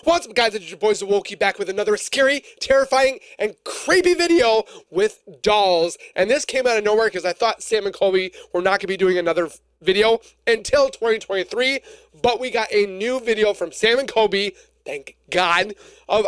What's up, guys? It's your boys, the Wokey, back with another scary, terrifying, and creepy video with dolls. And this came out of nowhere because I thought Sam and Colby were not going to be doing another video until 2023. But we got a new video from Sam and Colby, thank God, of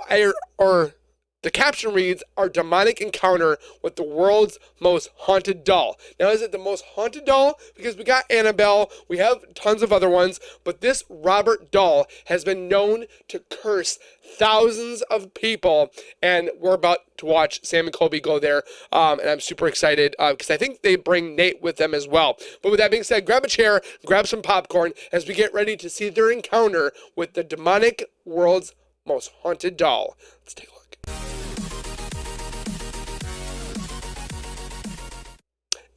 the caption reads, "Our demonic encounter with the world's most haunted doll." Now, is it the most haunted doll? Because we got Annabelle, we have tons of other ones, but this Robert doll has been known to curse thousands of people, and we're about to watch Sam and Colby go there, and I'm super excited because I think they bring Nate with them as well. But with that being said, grab a chair, grab some popcorn as we get ready to see their encounter with the demonic world's most haunted doll. Let's take a look.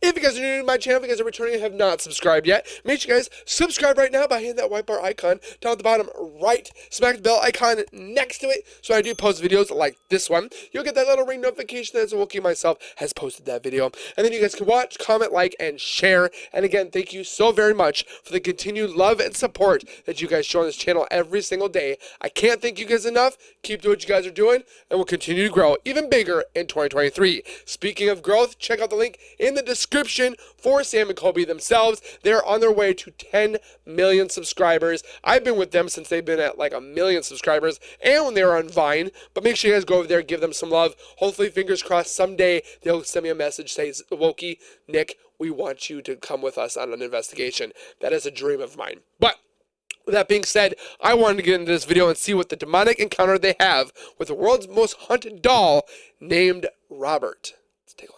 If you guys are new to my channel, if you guys are returning and have not subscribed yet, make sure you guys subscribe right now by hitting that white bar icon down at the bottom right. Smack the bell icon next to it so I do post videos like this one. You'll get that little ring notification that Wokey myself has posted that video. And then you guys can watch, comment, like, and share. And again, thank you so very much for the continued love and support that you guys show on this channel every single day. I can't thank you guys enough. Keep doing what you guys are doing, and we'll continue to grow even bigger in 2023. Speaking of growth, check out the link in the description for Sam and Colby themselves. They're on their way to 10 million subscribers. I've been with them since they've been at like 1 million subscribers and when they were on Vine. But make sure you guys go over there, give them some love. Hopefully, fingers crossed, someday they'll send me a message, say, "Wokey, Nick, we want you to come with us on an investigation." That is a dream of mine. But with that being said, I wanted to get into this video and see what the demonic encounter they have with the world's most haunted doll named Robert. Let's take a look.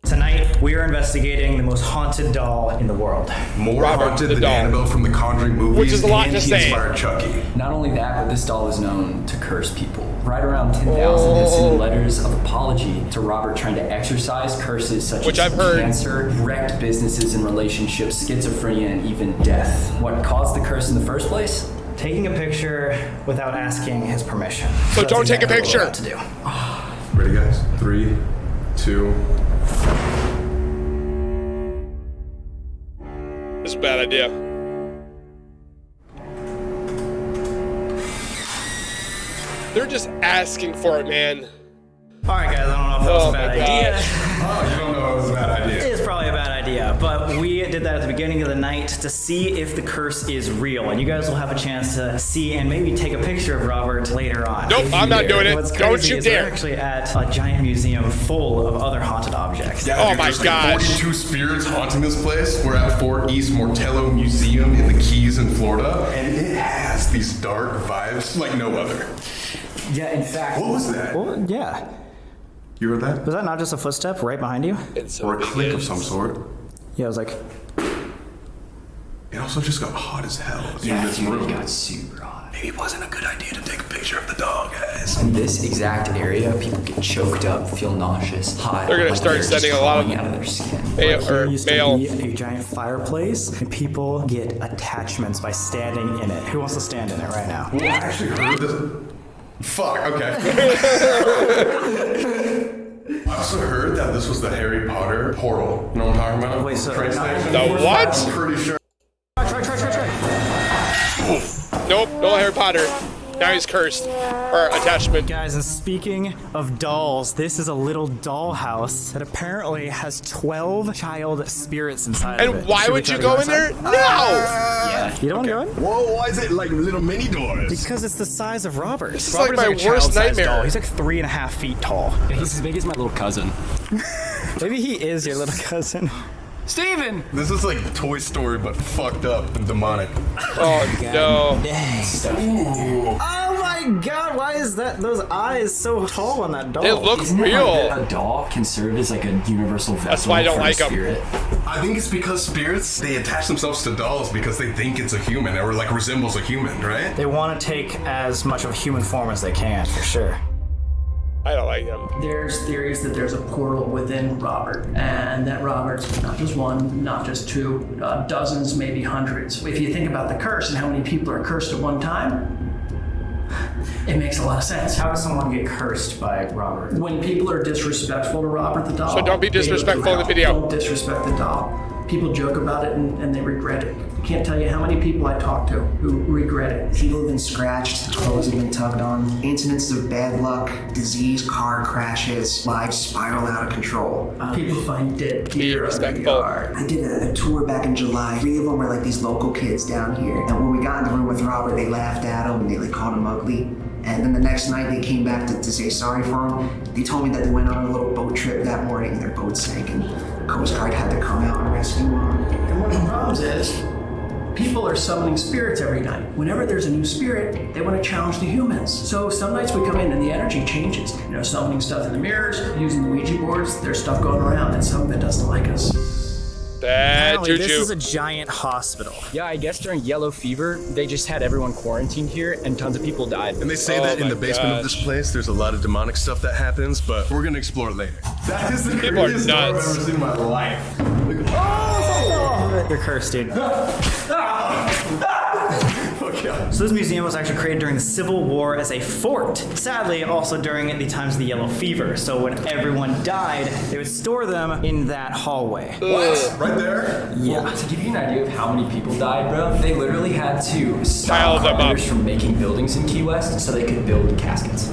Tonight, we are investigating the most haunted doll in the world. More Robert haunted the than doll. Annabelle from the Conjuring movies, Which is a lot and to he say. inspired Chucky. Not only that, but this doll is known to curse people. Right around 10,000 have sent letters of apology to Robert trying to exorcise curses such Which as I've heard. cancer, wrecked businesses and relationships, schizophrenia, and even death. What caused the curse in the first place? Taking a picture without asking his permission. So that's don't take a exactly what picture. we're about to do. Ready, guys? 3, 2. This is a bad idea. They're just asking for it, man. All right, guys, I don't know if that was Oh a bad my idea. gosh. Oh, you don't know it was a bad It idea. is probably a bad idea, but we did that at the beginning of the night to see if the curse is real, and you guys will have a chance to see and maybe take a picture of Robert later on. Nope, I'm not doing it. What's Don't crazy you is dare. We're actually at a giant museum full of other haunted objects. Yeah, Oh dude, my there's gosh. like 42 spirits haunting this place. We're at Fort East Mortello Museum in the Keys in Florida, and it has these dark vibes like no other. Yeah, in fact, What was that? Well, yeah. You heard that? Was that not just a footstep right behind you? Or a click of some sort. Yeah, I was like, It also just got hot as hell in this dude, room. it got super hot. Maybe it wasn't a good idea to take a picture of the dog, guys. In this exact area, people get choked up, feel nauseous, hot. They're gonna like start just sending a lot of crawling out of their skin. Mail, here or used mail. to be a giant fireplace, and people get attachments by standing in it. Who wants to stand in it right now? Well, I actually heard this. Fuck, okay. I also heard that this was the Harry Potter portal. You know what I'm talking about? Wait, so- Train station? The what? I'm pretty sure. Try. Nope, no Harry Potter. Now he's cursed. Or attachment. Guys, and speaking of dolls, this is a little doll house that apparently has 12 child spirits inside of it. And why Should we would try you to go in inside? there? No! Yeah. You don't want to go in? Whoa, why is it like little mini doors? Because it's the size of Robert. This is like Robert's my a worst child-sized nightmare. doll. He's like 3.5 feet tall. He's as big as my little cousin. Maybe he is your little cousin. Steven! This is like Toy Story, but fucked up and demonic. Oh no. Oh my god, why is those eyes so tall on that doll? They look Isn't it like real. that a doll can serve as like a universal vessel That's why I don't for a like 'em. spirit? I think it's because spirits, they attach themselves to dolls because they think it's a human or like resembles a human, right? They want to take as much of a human form as they can, for sure. I don't like him. There's theories that there's a portal within Robert, and that Robert's not just one, not just two, dozens, maybe hundreds. If you think about the curse and how many people are cursed at one time, it makes a lot of sense. How does someone get cursed by Robert? When people are disrespectful to Robert the doll, So don't be they go disrespectful through in the hell. video. Don't disrespect the doll. People joke about it and they regret it. I can't tell you how many people I talk to who regret read it. People have been scratched, clothes have been tugged on, incidents of bad luck, disease, car crashes, lives spiral out of control. People find dead deer in the yard. I did a tour back in July. 3 of them were like these local kids down here. And when we got in the room with Robert, they laughed at him and they like called him ugly. And then the next night they came back to say sorry for him. They told me that they went on a little boat trip that morning and their boat sank and the Coast Guard had to come out and rescue them. And one of the problems is, people are summoning spirits every night. Whenever there's a new spirit, they want to challenge the humans. So some nights we come in and the energy changes. You know, summoning stuff in the mirrors, using the Ouija boards, there's stuff going around and some of it doesn't like us. Bad juju. This is a giant hospital. Yeah, I guess during yellow fever, they just had everyone quarantined here and tons of people died. And they say that in the basement of this place, there's a lot of demonic stuff that happens, but we're gonna explore it later. That is the People are craziest door I've nuts. ever seen in my life. You're cursed, dude. So this museum was actually created during the Civil War as a fort. Sadly, also during the times of the yellow fever. So when everyone died, they would store them in that hallway. What? Right there? Yeah. Well, to give you an idea of how many people died, bro, they literally had to Pile stop them up. carpenters from making buildings in Key West so they could build caskets.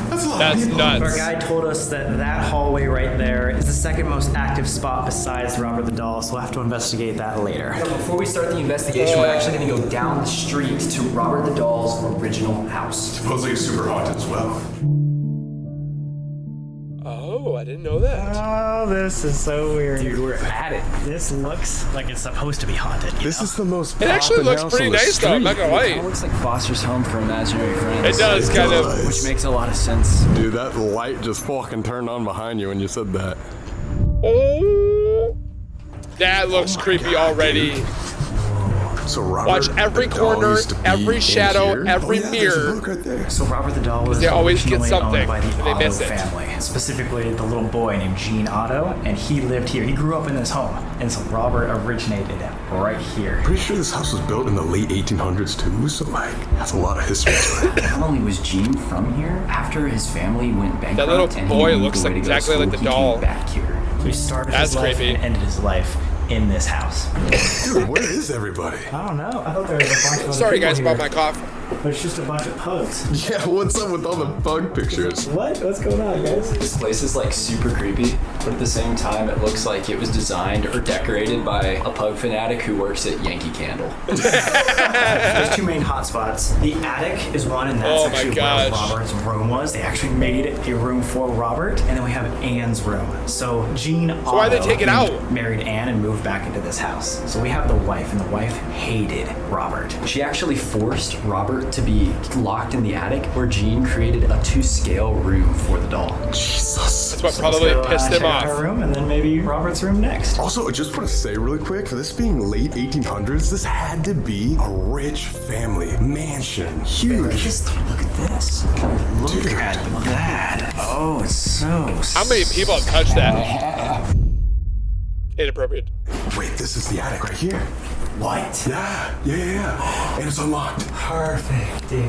That's a lot That's of people. Our nuts. guide told us that that hallway right there is the second most active spot besides Robert the Doll, so we'll have to investigate that later. Before we start the investigation, we're actually going to go down the street to Robert the Doll's original house. Supposedly it's super haunted as well. Oh, I didn't know that. Oh, this is so weird. Dude, we're at it. This looks like it's supposed to be haunted. This is the most It actually poppin' looks house pretty on the nice though, I'm not street. gonna It lie. looks like Foster's home for imaginary friends. It does kind of. does. Which makes a lot of sense. Dude, that light just fucking turned on behind you when you said that. Oh, that looks creepy already. So Robert, Watch every the doll corner, used to be every in shadow, here? every Oh, yeah, there's a mirror. book right there. So Robert the Doll was They always get originally something, owned by the and they Otto miss it. family, specifically the little boy named Gene Otto, and he lived here. He grew up in this home, and so Robert originated right here. Pretty sure this house was built in the late 1800s too, so like, that's a lot of history to it. Not only was Gene from here, after his family went bankrupt little and boy he moved looks away like to go to exactly like school, the he doll. came back here. So he started That's his life creepy. and ended his life in this house. Dude, where is everybody? I don't know. I thought there was a bunch of other Sorry people guys here, about my cough. but it's just a bunch of pugs. Yeah, what's up with all the bug pictures? What? What's going on, guys? This place is like super creepy, but at the same time, it looks like it was designed or decorated by a pug fanatic who works at Yankee Candle. There's two main hotspots. The attic is one, and that's Oh my actually gosh. where Robert's room was. They actually made a room for Robert, and then we have Anne's room. So Gene Otto why'd they take it out? married Anne and moved back into this house. So we have the wife, and the wife hated Robert. She actually forced Robert to be locked in the attic, where Gene created a 2-scale room for the doll. Jesus. That's what probably So, pissed him check out off. Her room, and then maybe Robert's room next. Also, I just want to say really quick, for this being late 1800s, this had to be a rich family. Mansion. Huge. Just look at this. Look Dude. at that. Oh, it's so. How many people have touched that? Inappropriate. Wait, this is the attic right here. What? Yeah. And it's unlocked. Perfect, dude.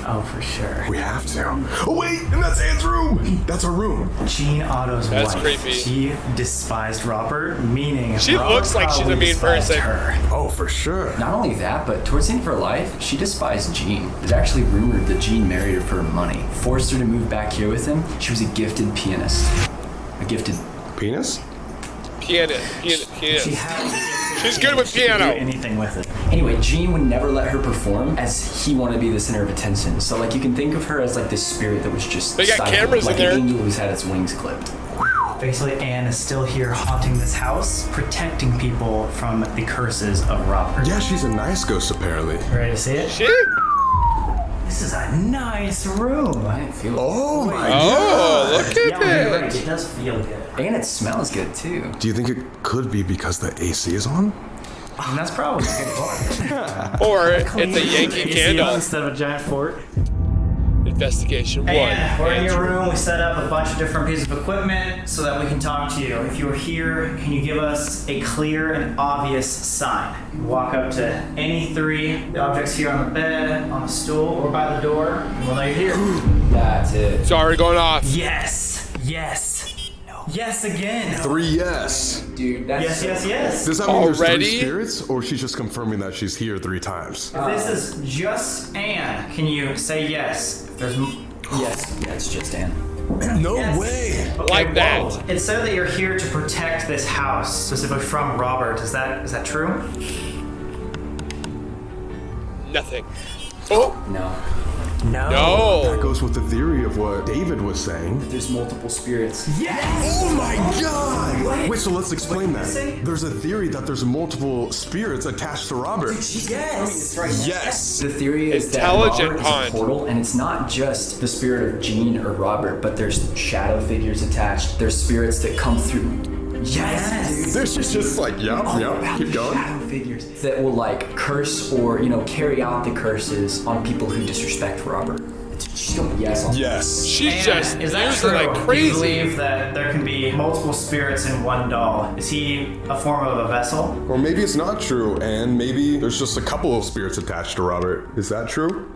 Oh, for sure. We have to. Oh, wait, and that's Anne's room. That's our room. Gene Otto's That's wife. creepy. She despised Robert, meaning She Robert looks like she's a probably mean despised person. Her. Oh, for sure. Not only that, but towards the end of her life, she despised Gene. It's actually rumored that Gene married her for money, forced her to move back here with him. She was a gifted pianist. A gifted. Penis? Pianist. She had She's good with do piano. anything with it. Anyway, Gene would never let her perform as he wanted to be the center of attention. So like you can think of her as like this spirit that was just They got stifled, cameras in like there. an angel who's had its wings clipped. Basically, Anne is still here haunting this house, protecting people from the curses of Robert. Yeah, she's a nice ghost, apparently. Ready to see it? She? This is a nice room. I didn't feel it. Oh, my Oh, look Yeah, at you're right. it. It does feel good. And it smells good too. Do you think it could be because the AC is on? And that's probably a good part. Or it's a Yankee AC Candle. instead of a giant fort. Investigation 1. And we're in your Andrew. room. We set up a bunch of different pieces of equipment so that we can talk to you. If you are here, can you give us a clear and obvious sign? You walk up to any three objects here on the bed, on the stool, or by the door, and we'll know you're here. That's it. It's already going off. Yes. Yes. No Yes, again. 3 yes. Dude, that's Yes. Does that mean there's 3 Already? spirits, or she's just confirming that she's here 3 times? If this is just Anne, can you say yes? If there's Yes, yeah, it's just Anne. No Yes. way. Like that. whoa. It said that you're here to protect this house, specifically from Robert. Is that true? Nothing. Oh, No. No. That no. goes with the theory of what David was saying. There's multiple spirits. Oh my god! What? Wait, so let's explain that. say? There's a theory that there's multiple spirits attached to Robert. Yes. Yes! The theory is that Intelligent Robert is pun. a portal, and it's not just the spirit of Jean or Robert, but there's shadow figures attached. There's spirits that come through. Yes. This is just like, yep, keep going. Shadow figures that will like curse or carry out the curses on people who disrespect Robert. She's going yes on Yes. She's And just is that using true? like Do you crazy. believe that there can be multiple spirits in one doll? Is he a form of a vessel? Or maybe it's not true, and maybe there's just a couple of spirits attached to Robert. Is that true?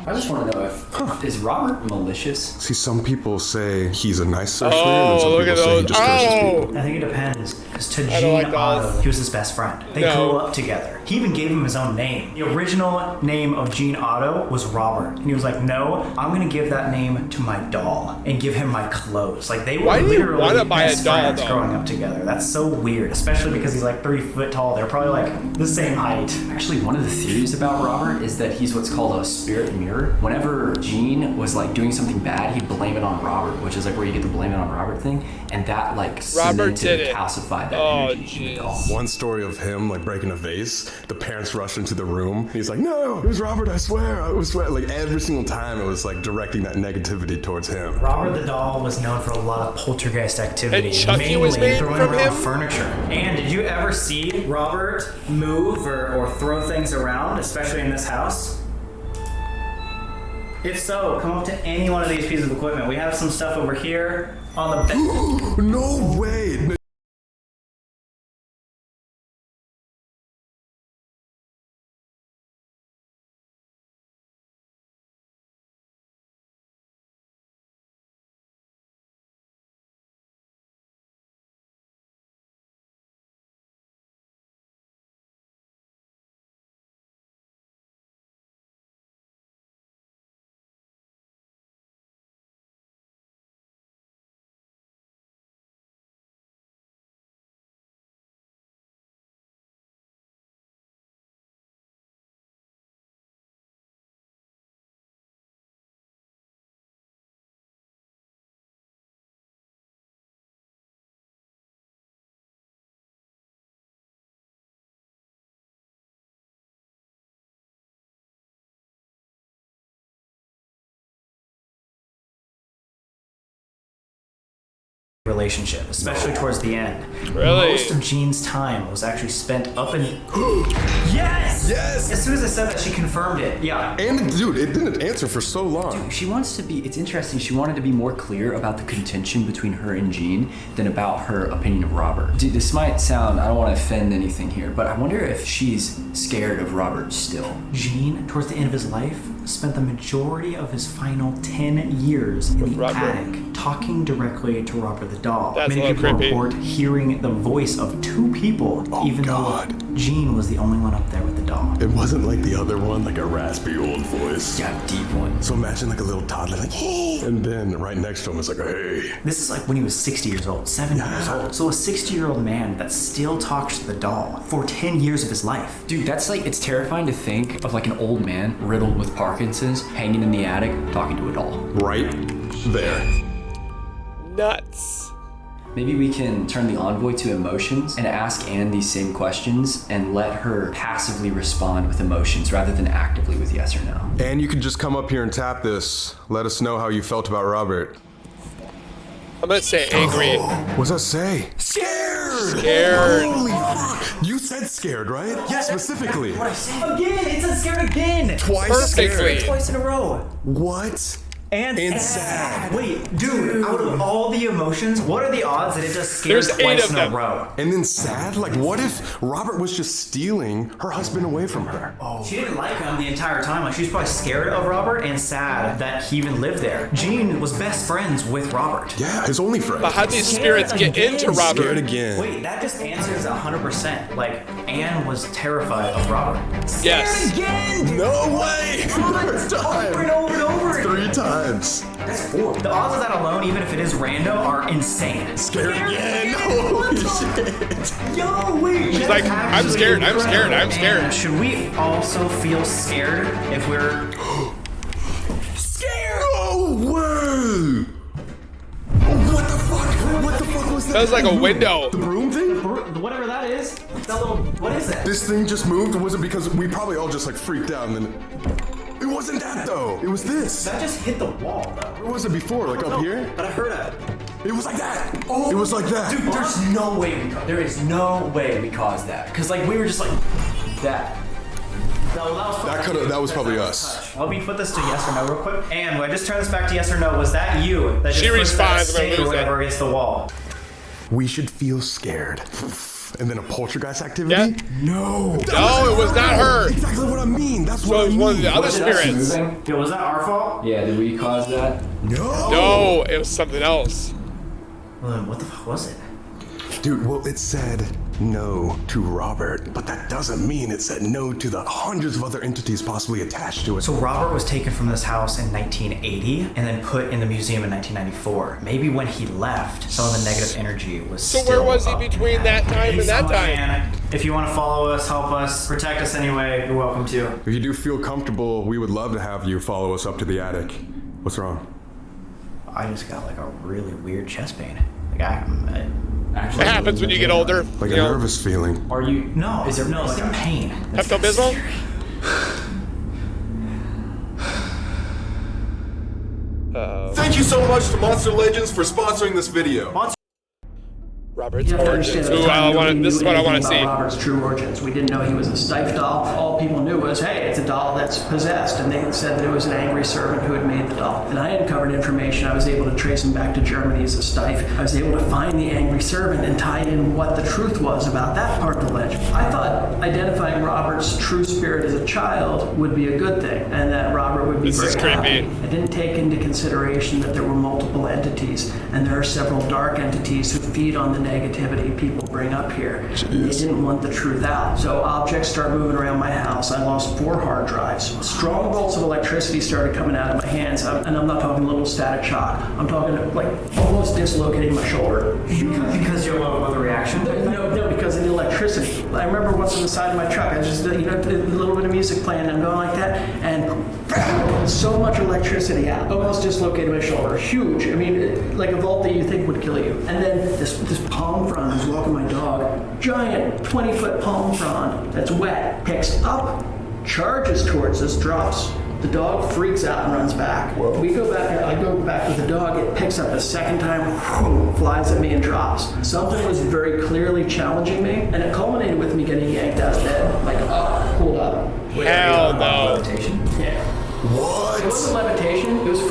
I just want to know if is Robert malicious? See, some people say he's a nice sorcerer, Oh, and some look people at say he those. just curses Oh. people. I think it depends. Because to I don't Jean like dolls. Otto, he was his best friend. They No. grew up together. He even gave him his own name. The original name of Jean Otto was Robert. And he was like, no, I'm going to give that name to my doll and give him my clothes. Like, they were Why do you literally wanna buy a best doll, friends though? growing up together. That's so weird, especially because he's like 3 foot tall. They're probably like the same height. Actually, one of the theories about Robert is that he's what's called a spirit mirror. Whenever Jean was like doing something bad, he'd blame it on Robert, which is like where you get the blame it on Robert thing, and that like Robert cemented did and it. calcified that Oh, energy in the doll. One story of him like breaking a vase, the parents rushed into the room. He's like, no, it was Robert, I swear, I swear. Like every single time it was like directing that negativity towards him. Robert the doll was known for a lot of poltergeist activity. And Chucky mainly was made throwing from around him? furniture. And did you ever see Robert move or throw things around, especially in this house? If so, come up to any one of these pieces of equipment. We have some stuff over here on the bed. No way! Relationship, especially towards the end. Really? Most of Jean's time was actually spent up in. Yes! Yes! As soon as I said that, she confirmed it. Yeah. And dude, it didn't answer for so long. She wants to be, it's interesting, she wanted to be more clear about the contention between her and Jean than about her opinion of Robert. Dude, this might sound, I don't want to offend anything here, but I wonder if she's scared of Robert still. Jean, towards the end of his life, spent the majority of his final 10 years in the Robert. attic talking directly to Robert the doll. That's Many a little people creepy. report hearing the voice of 2 people, even God. though Jean was the only one up there with the doll. It wasn't like the other one, like a raspy old voice. Yeah, deep one. So imagine like a little toddler, like, hey, and then right next to him is like, hey. This is like when he was 60 years old, 70 years old. So a 60-year-old man that still talks to the doll for 10 years of his life. Dude, that's like, it's terrifying to think of like an old man riddled with Parkinson's hanging in the attic talking to a doll. Right there. Nuts. Maybe we can turn the envoy to emotions and ask Anne these same questions and let her passively respond with emotions rather than actively with yes or no. And you can just come up here and tap this. Let us know how you felt about Robert. I'm gonna say angry. What's that say? Scared! Scared. Holy fuck! You said scared, right? Yes, specifically. Again! It said scared again! Twice Perfectly. scared. Twice in a row. What? And sad. Wait, dude, out of all the emotions, what are the odds that it just scared There's 8 twice of in them. a row? And then sad? Like, what if Robert was just stealing her husband away from her? She didn't like him the entire time. Like, she was probably scared of Robert and sad that he even lived there. Jean was best friends with Robert. Yeah, his only friend. But how do these spirits get into Scared Robert? again. Wait, that just answers 100%. Like, Anne was terrified of Robert. Yes. Again! No way! Third time. Over and over and over. 3 times. That's 4. The odds of that alone, even if it is random, are insane. Scared again. Holy shit. Yo, wait. She's like, I'm scared, I'm scared, I'm scared. And should we also feel scared if we're scared? Oh, way! What the fuck? What the fuck was that? That was like a window. The broom thing? Whatever that is, that little, what is that? This thing just moved? Was it because we probably all just like freaked out and then... It wasn't that though. It was this. That just hit the wall, though. Where was it before? Like up here? But I heard a. It was like that. Oh, it was like that. Dude, there's no way there is no way we caused that. Cause like we were just like that. That was probably us. Let me put this to yes or no real quick. And when I just turn this back to yes or no, was that you? That She just pushed that responds when I stick or lose it. whatever against the wall. We should feel scared. And then a poltergeist activity? Yeah. No. No, it was not her. Exactly what I mean. That's So what it I was mean. one of the other Was it us spirits. moving? Yo, was that our fault? Yeah, did we cause that? No. No, it was something else. Well, then what the fuck was it? Dude, well, it said no to Robert, but that doesn't mean it said no to the hundreds of other entities possibly attached to it. So Robert was taken from this house in 1980 and then put in the museum in 1994. Maybe when he left, some of the negative energy was So still where was he up in between that time and that time? And if you want to follow us, help us, protect us anyway, you're welcome to. If you do feel comfortable, we would love to have you follow us up to the attic. What's wrong? I just got like a really weird chest pain. Like Actually, It happens when you get older. Like you a know. nervous feeling. Are you? no, Is there like a pain. Pepto-Bismol? Thank you so much to Monster Legends for sponsoring this video. Robert's You have to origins. understand at the Ooh, time, nobody this is knew what I want anything to see. about Robert's true origins. We didn't know he was a Stife doll. All people knew was, hey, it's a doll that's possessed, and they said that it was an angry servant who had made the doll. And I uncovered information. I was able to trace him back to Germany as a Stife. I was able to find the angry servant and tie in what the truth was about that part of the legend. I thought identifying Robert's true spirit as a child would be a good thing, and that Robert would be This is very creepy. happy. I didn't take into consideration that there were multiple entities, and there are several dark entities who feed on the negativity people bring up here. They didn't want the truth out. So objects started moving around my house. I lost 4 hard drives. Strong bolts of electricity started coming out of my hands, and I'm not talking little static shock. I'm talking like almost dislocating my shoulder. Because you have a reaction? No, because of the electricity. I remember what's on the side of my truck. I just, a little bit of music playing and I'm going like that, and so much electricity out. Almost dislocated my shoulder. Huge. I mean, like a vault that you think would kill you. And then this palm frond who's walking my dog, giant 20-foot palm frond that's wet, picks up, charges towards us, drops. The dog freaks out and runs back. We go back, I go back with the dog, it picks up a second time, flies at me and drops. Something was very clearly challenging me, and it culminated with me getting yanked out of bed, like, pulled up. Hell no. Yeah. What? It wasn't levitation, it was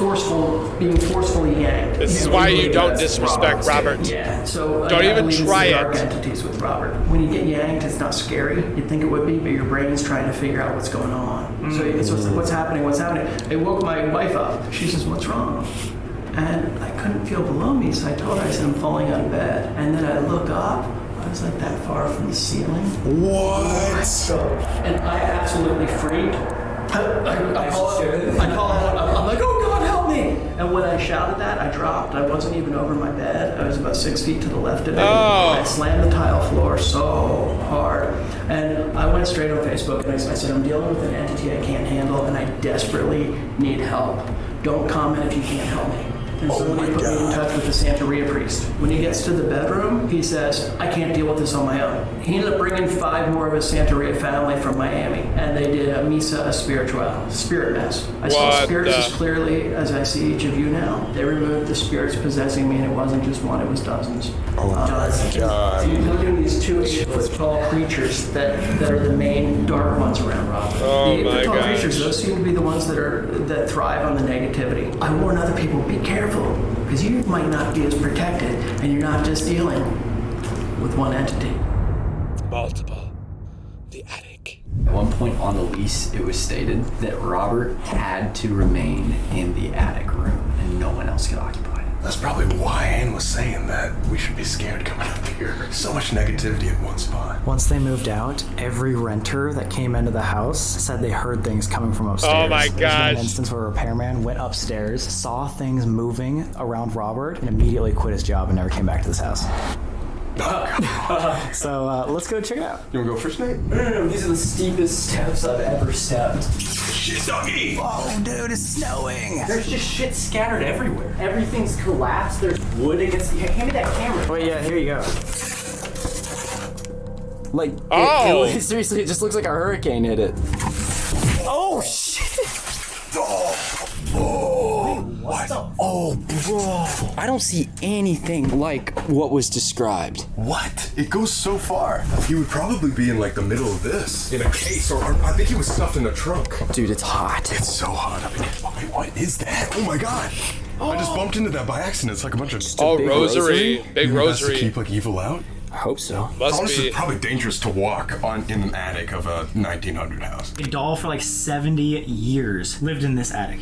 being forcefully yanked. This is why you don't disrespect Robert. Yeah, so Don't I even believe in try dark it. entities with Robert. When you get yanked, it's not scary. You'd think it would be, but your brain's trying to figure out what's going on. So it's what's happening. I woke my wife up. She says, "What's wrong?" And I couldnn't feel below me, so I told her, I said, "I'm falling out of bed." And then I look up. I was like that far from the ceiling. What? So, and I absolutely freaked. I call out, I'm like, "Oh God, help me!" And when I shouted that, I dropped. I wasn't even over my bed. I was about 6 feet to the left of it. Oh. I slammed the tile floor so hard. And I went straight on Facebook and I said, "I'm dealing with an entity I can't handle and I desperately need help. Don't comment if you can't help me." And somebody put me in touch with the Santeria priest. When he gets to the bedroom, he says, "I can't deal with this on my own." He ended up bringing 5 more of his Santeria family from Miami, and they did a misa spiritual, spirit mess. I saw What spirits the- as clearly as I see each of you now. They removed the spirits possessing me, and it wasn't just one, it was dozens. Oh my God. So you look at these 2 8-foot tall creatures that are the main dark ones around Robert. Oh the my tall God. creatures creatures, those seem to be the ones that thrive on the negativity. I warn other people, be careful, because you might not be as protected, and you're not just dealing with one entity. Multiple. The attic. At one point on the lease, it was stated that Robert had to remain in the attic room and no one else could occupy it. That's probably why Ann was saying that we should be scared coming up here. So much negativity at one spot. Once they moved out, every renter that came into the house said they heard things coming from upstairs. Oh my There's been gosh. an instance where a repairman went upstairs, saw things moving around Robert, and immediately quit his job and never came back to this house. So let's go check it out. You wanna go first, Nate? No, these are the steepest steps I've ever stepped. Shit, doggy! Oh, dude, it's snowing. There's just shit scattered everywhere. Everything's collapsed. There's wood against the... Hand me that camera. Wait, yeah, here you go. Like, seriously, it just looks like a hurricane hit it. Oh, shit! What? Oh, bro. I don't see anything like what was described. What? It goes so far. He would probably be in like the middle of this. In a case, or I think he was stuffed in a trunk. Dude, it's hot. It's so hot. I mean, what is that? Oh my god. I just bumped into that by accident. It's like a bunch of... Oh, big rosary. Big That's to rosary. keep like evil out? I hope so. Must Honestly, be. it's probably dangerous to walk in an attic of a 1900 house. A doll for like 70 years lived in this attic.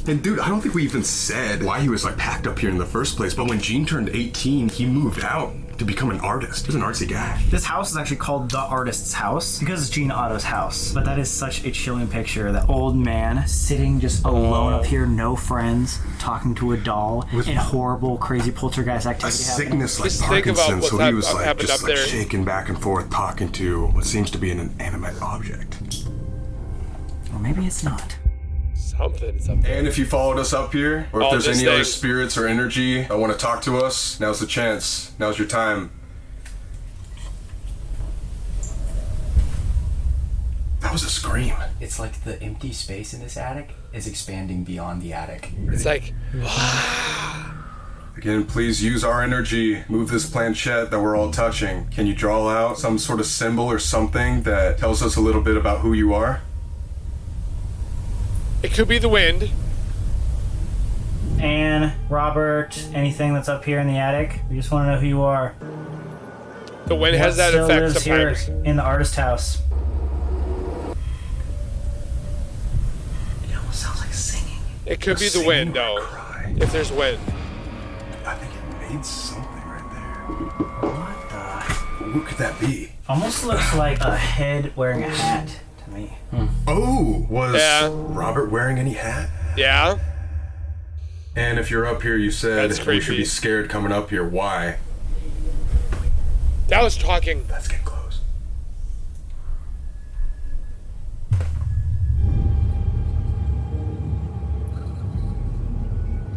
And dude, I don't think we even said why he was like packed up here in the first place, but when Gene turned 18, he moved out to become an artist. He was an artsy guy. This house is actually called the artist's house because it's Gene Otto's house. But that is such a chilling picture. That old man sitting just alone up here, no friends, talking to a doll, With and horrible, crazy poltergeist A activity happening. sickness like Just think about Parkinson's, what's so he was like happened just up like there. shaking back and forth, talking to what seems to be an inanimate object. Or maybe it's not. Something's up there. And if you followed us up here, or if Oh, there's this any other thing. spirits or energy that want to talk to us, now's the chance. Now's your time. That was a scream. It's like the empty space in this attic is expanding beyond the attic. It's like, Again, please use our energy. Move this planchette that we're all touching. Can you draw out some sort of symbol or something that tells us a little bit about who you are? it could be the wind. Anne, Robert, anything that's up here in the attic. We just want to know who you are. The wind has that Still effect lives here sometimes. in the artist house. It almost sounds like singing. It could be the wind, though. Cry. If there's wind. I think it made something right there. What could that be? Almost looks like a head wearing a hat to me. Oh, was Yeah. Robert wearing any hat? Yeah? And if you're up here, you said That's we should creepy. be scared coming up here. Why? That was talking. Let's get close.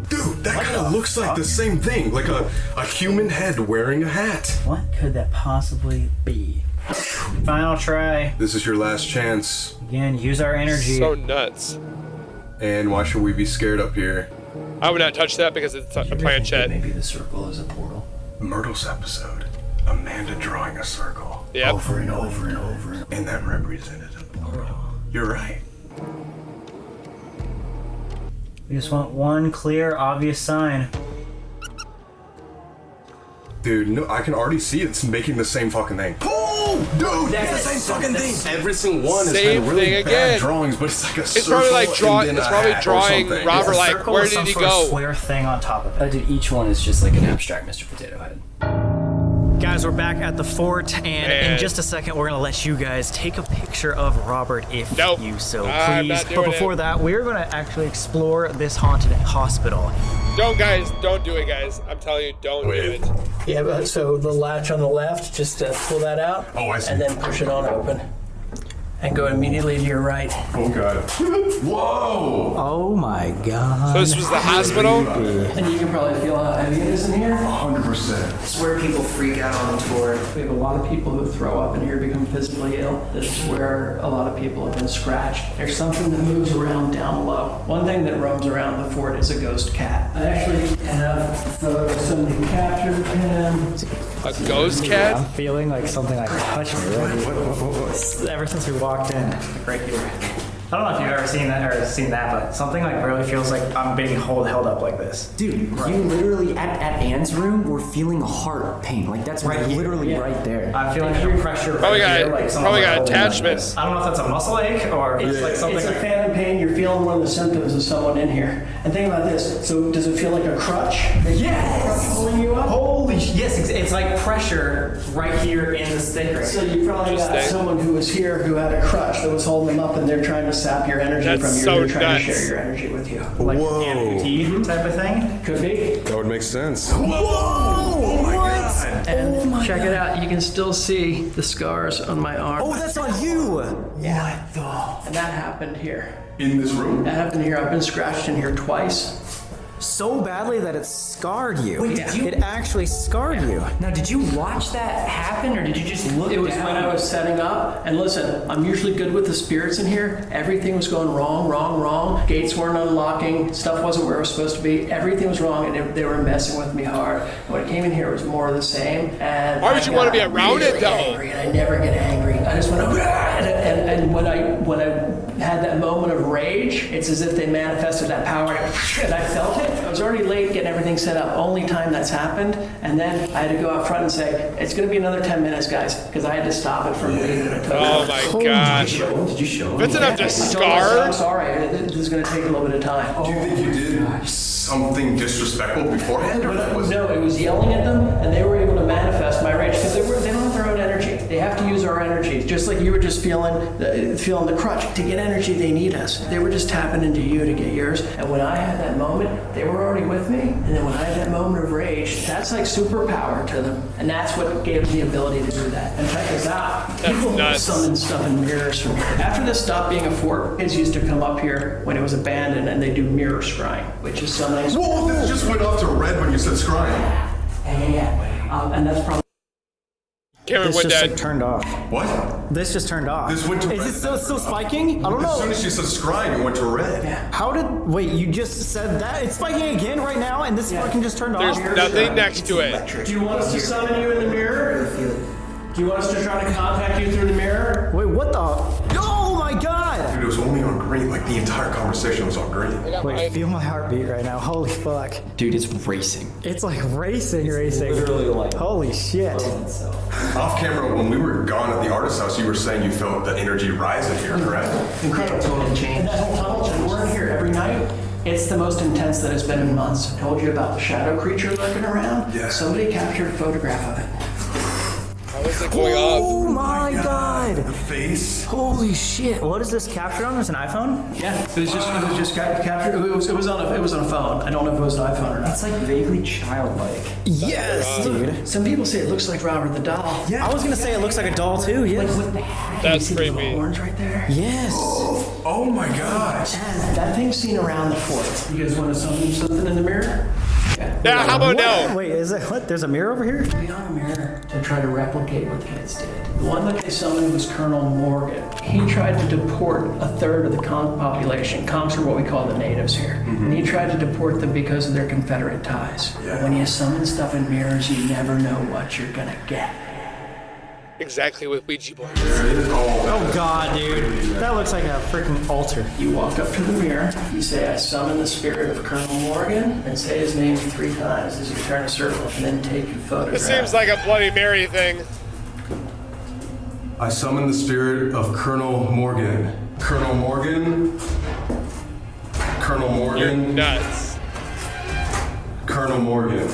Dude, that kind of looks like the same thing. Like a human head wearing a hat. What could that possibly be? Final try. This is your last chance. Again, use our energy. So nuts. And why should we be scared up here? I would not touch that because it's a planchette. Maybe the circle is a portal. Myrtle's episode. Amanda drawing a circle. Yep. Over and over and over. And that represented a portal. You're right. We just want one clear, obvious sign. Dude, no, I can already see it's making the same fucking thing. Oh, dude, that's the same fucking thing. Every single one has Same been really thing bad again. drawings, but it's like a It's probably like drawing. It's probably drawing Robert. Like, Circle where with did some he sort of go? square thing on top of it. Dude, each one is just like an abstract Mr. Potato Head. Guys, we're back at the fort, and Man. in just a second, we're gonna let you guys take a picture of Robert if Nope. you so I'm please. not But doing before it. that, we're gonna actually explore this haunted hospital. Don't, guys. Don't do it, guys. I'm telling you, don't do it. Yeah, but so the latch on the left, just pull that out. Oh, I see. And then push it on open. And go immediately to your right. Oh god. Whoa! Oh my god. So this was the hospital? And you can probably feel how heavy it is in here. 100%. It's where people freak out on the tour. We have a lot of people who throw up in here, become physically ill. This is where a lot of people have been scratched. There's something that moves around down low. One thing that roams around the fort is a ghost cat. I actually have photos. Somebody captured him. A ghost cat? I'm feeling like something like touched me right here. Ever since we walked in, like right here. I don't know if you've ever seen that, but something like really feels like I'm being held up like this. Dude, you literally at Anne's room were feeling a heart pain. Like that's right, literally right there. I'm feeling the pressure. Probably right here, got like probably got like attachments. I don't know if that's a muscle ache or it's like something. It's a like, phantom pain. You're feeling one of the symptoms of someone in here. And think about this. So does it feel like a crutch? yes. Pulling you up? Holy yes, it's like pressure right here in the stick. Right So you probably got someone who was here who had a crutch that was holding them up, and they're trying to sap your energy That's from you. so They're trying to nuts. share your energy with you. like Whoa. amputee type of thing. Could be. That would make sense. Whoa! Oh my god! And check it out. You can still see the scars on my arm. Oh, that's on you! Yeah. What the? And that happened here. In this room? That happened here. I've been scratched in here twice. So badly that it scarred you. Wait, did you- It actually scarred you. Now, did you watch that happen, or did you just look It was down? when I was setting up. And listen, I'm usually good with the spirits in here. Everything was going wrong. Gates weren't unlocking. Stuff wasn't where it was supposed to be. Everything was wrong, and they were messing with me hard. When I came in here, it was more of the same. And Why would you want to be around it, though? Angry, and I never get angry. I just went, and when I had that moment of rage, it's as if they manifested that power, and I felt it. I was already late getting everything set up. Only time that's happened. And then I had to go out front and say, it's going to be another 10 minutes, guys, because I had to stop it from bleeding. Oh my gosh. Did you show If it's enough to I told myself, scar. I'm sorry, this is going to take a little bit of time. Do you think you did something disrespectful beforehand? Or that was No, it was yelling at them, and they were able to manifest my rage because they don't have their own energy. They have to use our energy, just like you were just feeling the crutch. To get energy, they need us. They were just tapping into you to get yours. And when I had that moment, they were already with me. And then when I had that moment of rage, that's like superpower to them, and that's what gave them the ability to do that. And check this out. People nuts. summon stuff in mirrors from here. After this stopped being a fort, kids used to come up here when it was abandoned, and they do mirror scrying, which is something. Whoa, this just went off to red when you said scrying. Yeah. And that's probably. Cameron This went just dead. like, turned off. What? This just turned off. This went to Is red. it still spiking? I don't As soon know. as you said scrying, it went to red. How did? Wait, you just said that? It's spiking again right now, and this fucking just turned There's off. nothing next to it. Do you want us to summon you in the mirror? Do you want us to try to contact you through the mirror? Wait, what the? Oh my god! Dude, it was only on green. Like the entire conversation was on green. Wait, feel my heartbeat right now. Holy fuck. Dude, it's racing. It's like racing. Literally like Holy shit. Off camera, when we were gone at the artist house, you were saying you felt the energy rise in here, correct? Incredible. Total change. And that whole tunnel, and we're in here every night. It's the most intense that it's been in months. I told you about the shadow creature lurking around. Yeah. Somebody captured a photograph of it. How is it going Oh up? my god. The face. Holy shit. What is this captured on? It's an iPhone? Yeah, it was just captured. It was on a phone. I don't know if it was an iPhone or not. it's like vaguely childlike. Yes, dude. Some people say it looks like Robert the doll. Yeah. I was gonna say it looks like a doll too. Yeah. Like with the hat. That's You see the little creepy. horns right there. Yes. Oh my gosh. And that thing's seen around the fort. You guys want to summon something in the mirror? Yeah, how about no? Wait, is it what? There's a mirror over here? We got a mirror to try to replicate what the kids did. The one that they summoned was Colonel Morgan. He tried to deport a third of the Conch population. Conchs are what we call the natives here. And he tried to deport them because of their Confederate ties. When you summon stuff in mirrors, you never know what you're gonna get. Exactly with Ouija board. There it is. Oh god, dude. That looks like a freaking altar. You walk up to the mirror, you say, I summon the spirit of Colonel Morgan, and say his name 3 times as you turn a circle, and then take your photograph. It seems like a Bloody Mary thing. I summon the spirit of Colonel Morgan. Colonel Morgan. Colonel You're Morgan. nuts. Colonel Morgan.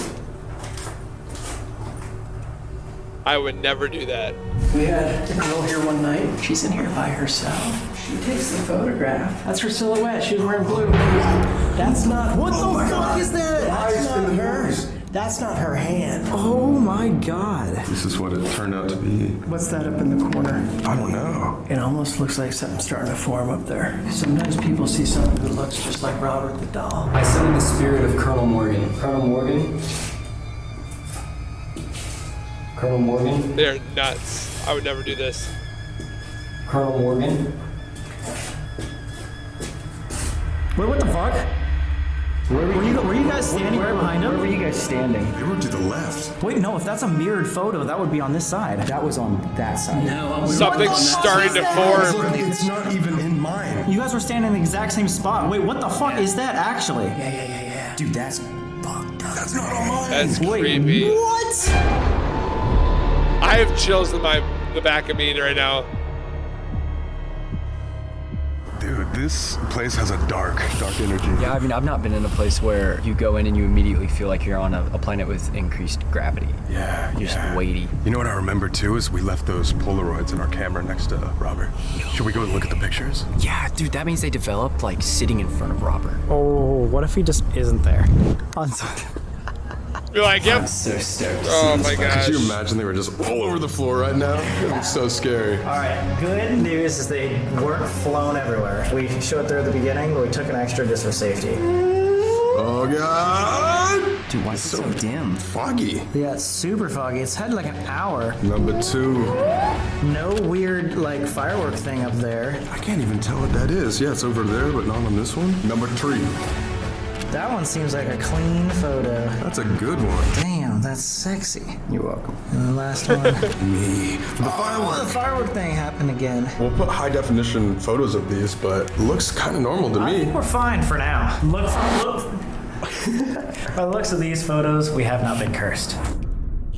I would never do that. We had a girl here one night. She's in here by herself. She takes the photograph. That's her silhouette. She's wearing blue. That's not. What the fuck is that? That's not in the her. mirrors. That's not her hand. Oh my god. This is what it turned out to be. What's that up in the corner? I don't know. It almost looks like something's starting to form up there. Sometimes people see something that looks just like Robert the doll. I summon the spirit of Colonel Morgan. Colonel Morgan? Colonel Morgan? They're nuts. I would never do this. Colonel Morgan? Wait, what the fuck? Were you guys standing right behind him? Where were you guys standing? They were to the left. Wait, no, if that's a mirrored photo, that would be on this side. That was on that side. No, Something's starting to form. It's not even in mine. You guys were standing in the exact same spot. Wait, what the fuck is that actually? Yeah. Dude, that's fucked up. That's not on mine. That's Wait, creepy. what? I have chills in the back of me right now. Dude, this place has a dark energy. Yeah, I mean, I've not been in a place where you go in and you immediately feel like you're on a planet with increased gravity. Yeah, You're just weighty. You know what I remember too is we left those Polaroids in our camera next to Robert. Should we go and look at the pictures? Yeah, dude, that means they developed like sitting in front of Robert. Oh, what if he just isn't there? You're like, yep. I'm so stoked to Oh see my this. gosh. Could you imagine they were just all over the floor right now? It's so scary. All right, good news is they weren't flown everywhere. We showed through at the beginning, but we took an extra just for safety. Oh god! Dude, why is it so dim? Foggy. Yeah, it's super foggy. It's had like an hour. Number 2. No weird like firework thing up there. I can't even tell what that is. Yeah, it's over there, but not on this one. Number 3. That one seems like a clean photo. That's a good one. Damn, that's sexy. You're welcome. And the last one. Me. The firework. The firework thing happened again. We'll put high definition photos of these, but looks kind of normal to I think me. we're fine for now. Look. By the looks of these photos, we have not been cursed.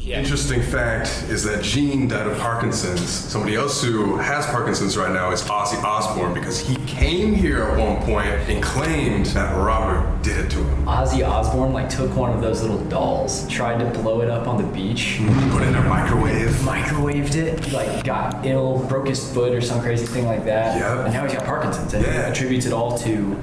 Interesting fact is that Gene died of Parkinson's. Somebody else who has Parkinson's right now is Ozzy Osbourne because he came here at one point and claimed that Robert did it to him. Ozzy Osbourne like took one of those little dolls, tried to blow it up on the beach, Put it in a microwave. microwaved it, like got ill, broke his foot or some crazy thing like that. Yep. And now he's got Parkinson's and Yeah. attributes it all to.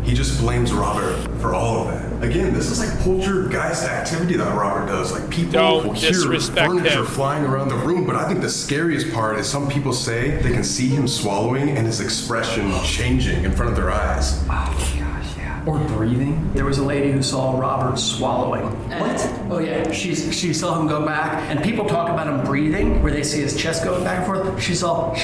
He just blames Robert for all of it. Again, this is like poltergeist activity that Robert does. Like people Don't will hear disrespect furniture him. flying around the room, but I think the scariest part is some people say they can see him swallowing and his expression changing in front of their eyes. Oh gosh, yeah. Or breathing. There was a lady who saw Robert swallowing. What? Oh yeah, she saw him go back, and people talk about him breathing, where they see his chest going back and forth. She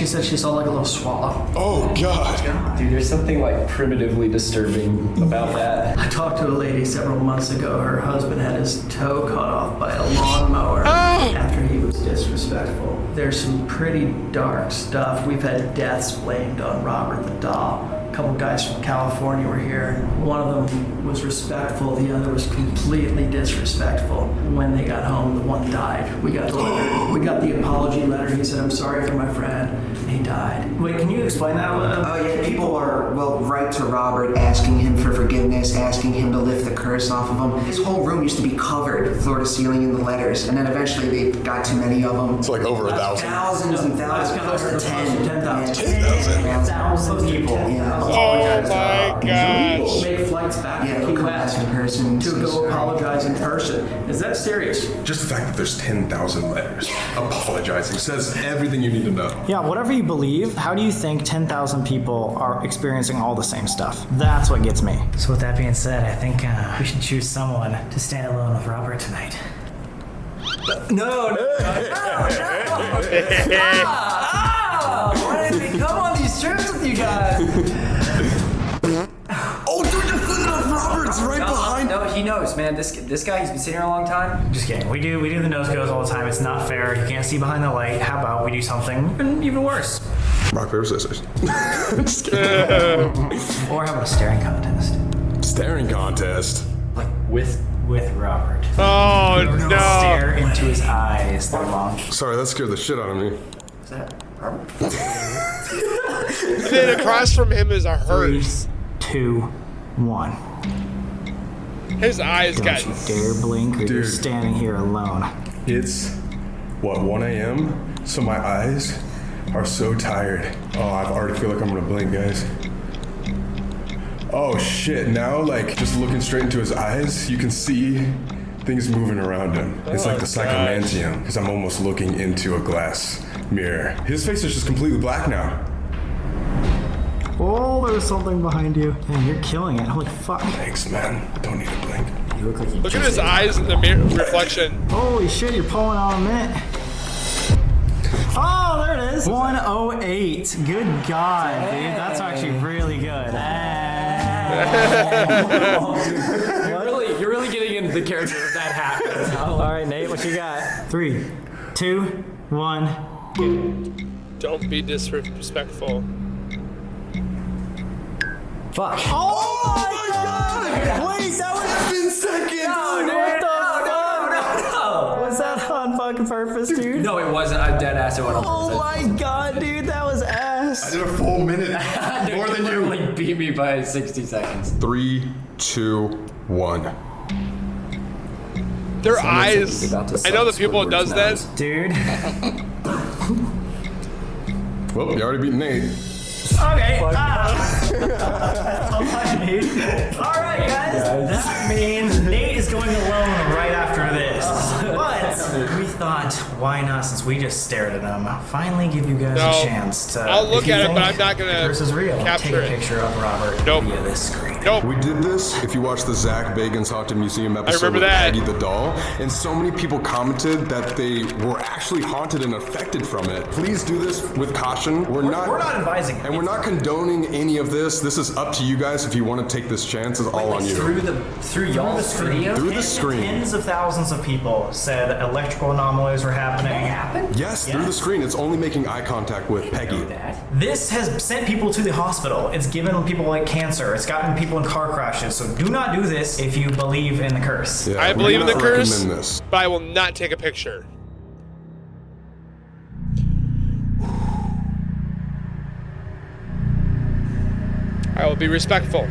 said she saw like a little swallow. Oh God. Dude, there's something like primitively disturbing about that. I talked to a lady several months ago. Her husband had his toe cut off by a lawnmower after he was disrespectful. There's some pretty dark stuff. We've had deaths blamed on Robert the doll. A couple guys from California were here. One of them was respectful. The other was completely disrespectful. When they got home, the one died. We got the letter. We got the apology letter. He said, "I'm sorry for my friend." He died. Wait, can you explain that? Oh yeah, people are, write to Robert asking him for forgiveness, asking him to lift the curse off of him. His whole room used to be covered floor to ceiling in the letters, and then eventually they got too many of them. It's like over 1,000. Thousands and thousands, close to 10. 10,000. 10,000. 1,000 people. Yeah. Oh my gosh. Make flights back Yeah, to they'll Key come West back in person. to go apologize in person. Is that serious? Just the fact that there's 10,000 letters apologizing says everything you need to know. Yeah, whatever you believe, how do you think 10,000 people are experiencing all the same stuff? That's what gets me. So with that being said, I think we should choose someone to stand alone with Robert tonight. No. Why did we come on these trips with you guys? Oh, dude, you're thinking of Robert's right behind. No, he knows, man. This guy, he's been sitting here a long time. Just kidding. We do the nose goes all the time. It's not fair. You can't see behind the light. How about we do something even worse? Rock, paper, scissors. Just kidding. Or how about a staring contest? Staring contest. Like with Robert. Oh no. Stare into his eyes that long. Sorry, that scared the shit out of me. is that Robert? And then across from him is a hearse. 2, 1. His eyes Don't got. you dare blink or you're Dude. standing here alone. It's, 1 a.m.? So my eyes are so tired. Oh, I already feel like I'm gonna blink, guys. Oh shit, now like just looking straight into his eyes, you can see things moving around him. It's like the psychomantium, because I'm almost looking into a glass mirror. His face is just completely black now. Oh, there's something behind you. Man, you're killing it. Holy fuck. Thanks, man. Don't need to blink. You look like you Look at his eyes in the mirror reflection. Holy shit, you're pulling on a mint. Oh, there it is. 108. Good God, dude. That's actually really good. You're really getting into the character if that happens. All right, Nate, what you got? 3, 2, 1. Don't be disrespectful. Fuck. Oh my god! Wait, that was 7 seconds! what the fuck? No. Was that on fucking purpose, dude? No, it wasn't. I'm dead ass. It went on Oh purpose. my god, dude, that was ass. I did a full minute. Dude, More than you. literally beat me by 60 seconds. 3, 2, 1. Their Someone said eyes. he's about to I know the suck people who does Squidward's that. Dude. Well, you already beat Nate. Okay. That's all I need. Alright, guys. That means Nate is going alone right after this. But we thought, why not, since we just stared at him, finally give you guys No. a chance to. I'll look if you at it, but think I'm not gonna the curse is real. Take capture a it. picture of Robert Nope. via this screen. Nope. We did this, if you watch the Zach Bagans Haunted Museum episode remember with that. Peggy the doll, and so many people commented that they were actually haunted and affected from it. Please do this with caution. We're not advising it. And we're not condoning any of this. This is up to you guys. If you want to take this chance, it's all on you. Through y'all's video? Through the screen. Tens of thousands of people said electrical anomalies were happening. Yes, through the screen. It's only making eye contact with Peggy. This has sent people to the hospital. It's given people like cancer. It's gotten people in car crashes. So do not do this if you believe in the curse. Yeah, I we believe do in the not curse, recommend this. but I will not take a picture. I will be respectful.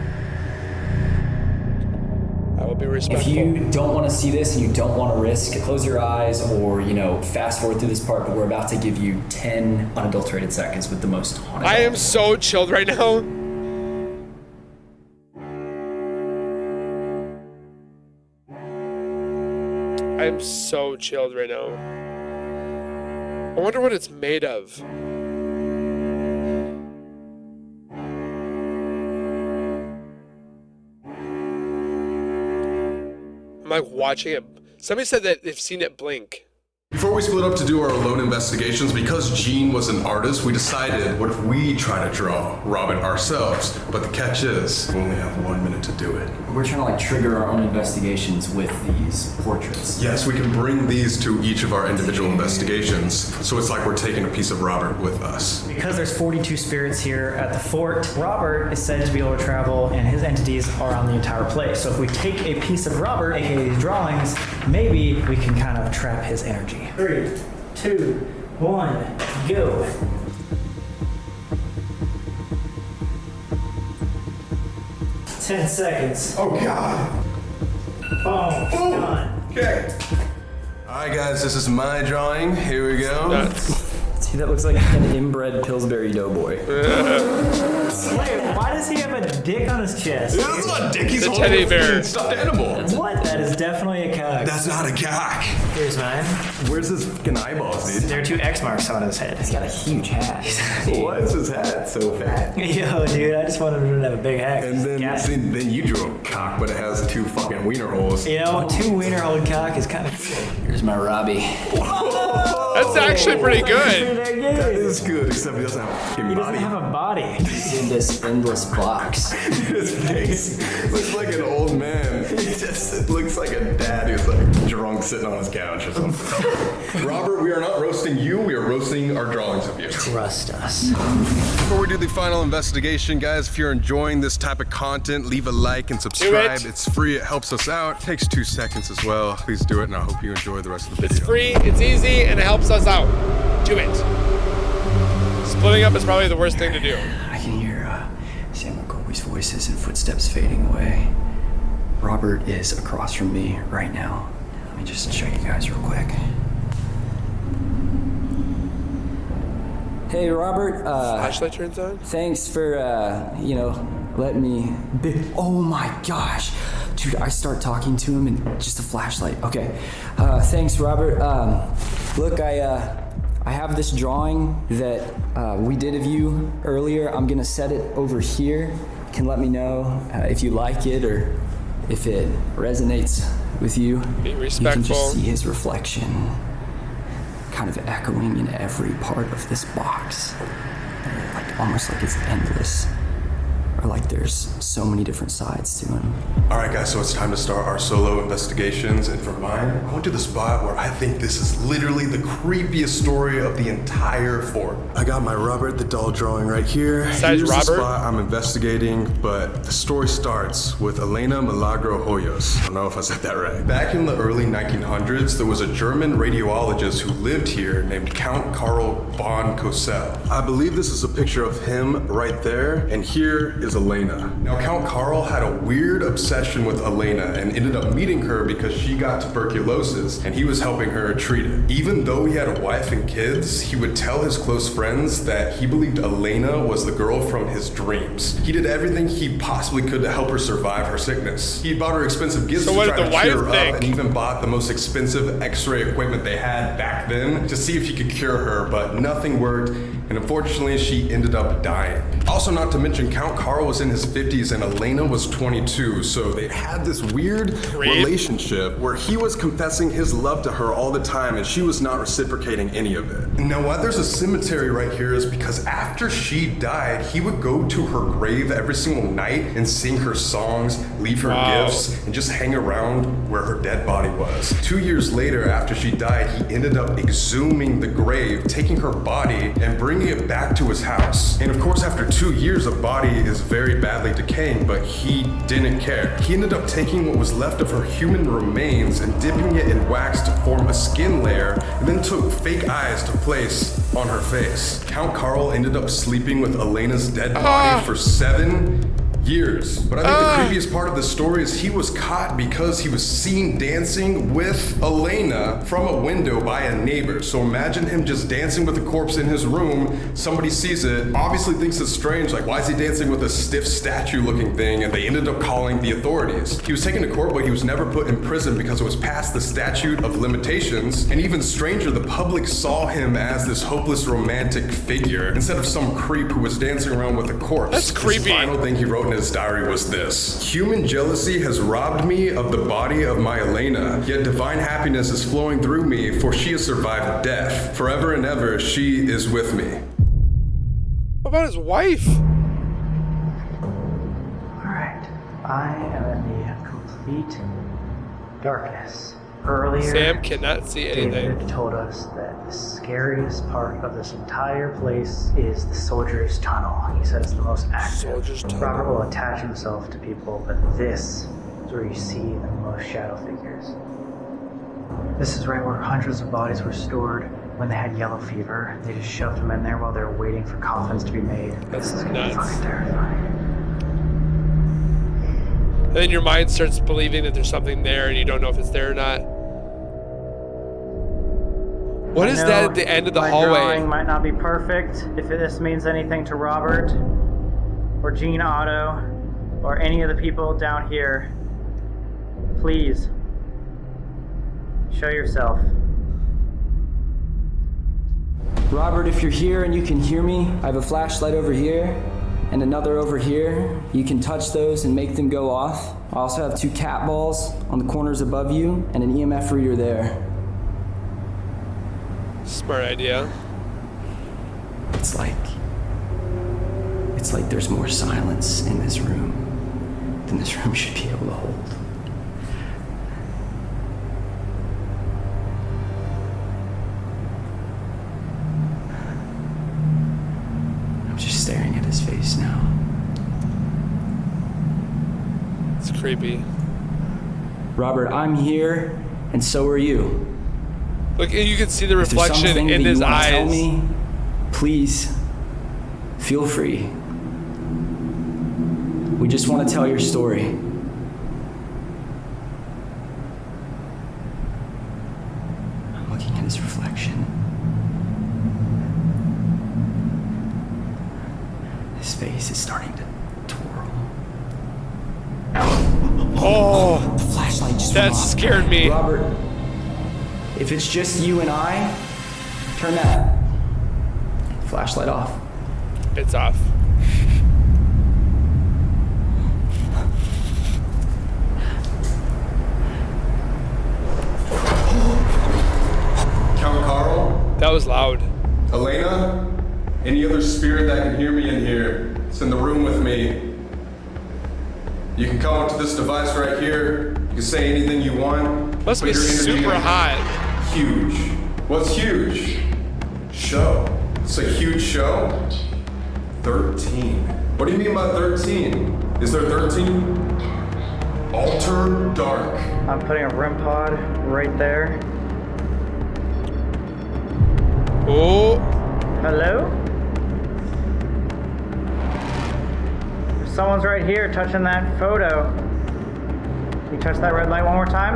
I will be If respectful. you don't want to see this and you don't want to risk, close your eyes or, fast forward through this part, but we're about to give you 10 unadulterated seconds with the most haunted. I am so chilled right now. I am so chilled right now. I wonder what it's made of. I'm like watching it. Somebody said that they've seen it blink. Before we split up to do our alone investigations, because Gene was an artist, we decided, what if we try to draw Robin ourselves? But the catch is, we only have 1 minute to do it. We're trying to trigger our own investigations with these portraits. Yes, we can bring these to each of our individual investigations, so it's like we're taking a piece of Robert with us. Because there's 42 spirits here at the fort, Robert is said to be able to travel, and his entities are on the entire place. So if we take a piece of Robert, aka these drawings, maybe we can kind of trap his energy. 3, 2, 1, go. Ten seconds. Oh God! Boom. Done. Okay. Alright guys, this is my drawing. Here we go. Nuts. See, that looks like an inbred Pillsbury doughboy. Wait, why does he have a dick on his chest? This is not Dick, he's The holding teddy a bear. fucking stuffed animal. What? That is definitely a cock. That's not a cock. Here's mine. Where's his fucking eyeballs, dude? There are 2 X marks on his head. He's got a huge hat. Why is his hat so fat? Yo, dude, I just wanted him to have a big head. And then you drew a cock, but it has 2 fucking wiener holes. You know, 2 wiener hole cock is kind of Here's my Robbie. That's actually pretty good. That is good, except he doesn't have a fucking He doesn't body. have a body. In this endless box. His face looks like an old man. It looks like a dad who's like drunk sitting on his couch or something. Robert, we are not roasting you, we are roasting our drawings of you. Trust us. Before we do the final investigation, guys, if you're enjoying this type of content, leave a like and subscribe. It's free, it helps us out. It takes 2 seconds as well. Please do it, and I hope you enjoy the rest of the video. It's free, it's easy, and it helps us out. Do it. Splitting up is probably the worst thing to do. I can hear Sam and Colby's voices and footsteps fading away. Robert is across from me right now. Let me just show you guys real quick. Hey, Robert. Flashlight turns on. Thanks for, letting me be. Oh my gosh. Dude, I start talking to him and just a flashlight. Okay. Thanks, Robert. Look, I have this drawing that we did of you earlier. I'm gonna set it over here. You can let me know if you like it or if it resonates with you. Be You can respectful. just see his reflection kind of echoing in every part of this box. Like almost like it's endless. or like there's so many different sides to him. All right, guys, so it's time to start our solo investigations. And for mine, I went to the spot where I think this is literally the creepiest story of the entire fort. I got my Robert the Doll drawing right here. Besides Here's Robert? the spot I'm investigating, but the story starts with Elena Milagro Hoyos. I don't know if I said that right. Back in the early 1900s, there was a German radiologist who lived here named Count Karl von Cosel. I believe this is a picture of him right there, and here is Elena. Now, Count Karl had a weird obsession with Elena and ended up meeting her because she got tuberculosis and he was helping her treat it. Even though he had a wife and kids, he would tell his close friends that he believed Elena was the girl from his dreams. He did everything he possibly could to help her survive her sickness. He bought her expensive gifts to try to cheer her up and even bought the most expensive x-ray equipment they had back then to see if he could cure her, but nothing worked, and unfortunately she ended up dying. Also, not to mention, Count Karl was in his 50s and Elena was 22, so they had this weird relationship where he was confessing his love to her all the time and she was not reciprocating any of it. Now, why there's a cemetery right here is because after she died, he would go to her grave every single night and sing her songs, leave her gifts, and just hang around where her dead body was. 2 years later, after she died, he ended up exhuming the grave, taking her body and bringing it back to his house. And of course, after 2 years, the body is very badly decaying, but he didn't care. He ended up taking what was left of her human remains and dipping it in wax to form a skin layer, and then took fake eyes to place on her face. Count Karl ended up sleeping with Elena's dead body for 7 years. But I think the creepiest part of the story is he was caught because he was seen dancing with Elena from a window by a neighbor. So imagine him just dancing with a corpse in his room. Somebody sees it, obviously thinks it's strange, like, why is he dancing with a stiff statue looking thing? And they ended up calling the authorities. He was taken to court, but he was never put in prison because it was past the statute of limitations. And even stranger, the public saw him as this hopeless romantic figure instead of some creep who was dancing around with a corpse. That's creepy. The final thing he wrote in his diary was this: human jealousy has robbed me of the body of my Elena, yet divine happiness is flowing through me, for she has survived death. Forever and ever, she is with me. What about his wife? Alright, I am in the complete darkness. Earlier, Sam cannot see anything. David told us that the scariest part of this entire place is the Soldier's Tunnel. He said it's the most active. Soldier's Tunnel. Robert will attach himself to people, but this is where you see the most shadow figures. This is right where hundreds of bodies were stored when they had yellow fever. They just shoved them in there while they were waiting for coffins to be made. That's This is gonna be nuts. fucking terrifying. And then your mind starts believing that there's something there and you don't know if it's there or not. What is that at the end of the my hallway? drawing might not be perfect. If this means anything to Robert, or Gene Otto, or any of the people down here, please show yourself. Robert, if you're here and you can hear me, I have a flashlight over here and another over here. You can touch those and make them go off. I also have 2 cat balls on the corners above you and an EMF reader there. Smart idea. It's like there's more silence in this room than this room should be able to hold. I'm just staring at his face now. It's creepy. Robert, I'm here, and so are you. Look, you can see the If there's reflection something in that his you wanna tell eyes. me, please, feel free. We just want to tell your story. I'm looking at his reflection. His face is starting to twirl. Oh, The flashlight just that went off. scared me. Robert, if it's just you and I, turn that flashlight off. It's off. Count Karl? That was loud. Elena? Any other spirit that can hear me in here? It's in the room with me. You can come up to this device right here. You can say anything you want. Must Put be your energy super in. hot. Huge. What's huge? Show. It's a huge show. 13. What do you mean by 13? Is there 13? Alter dark. I'm putting a REM pod right there. Oh. Hello? Someone's right here touching that photo. Can you touch that red light one more time?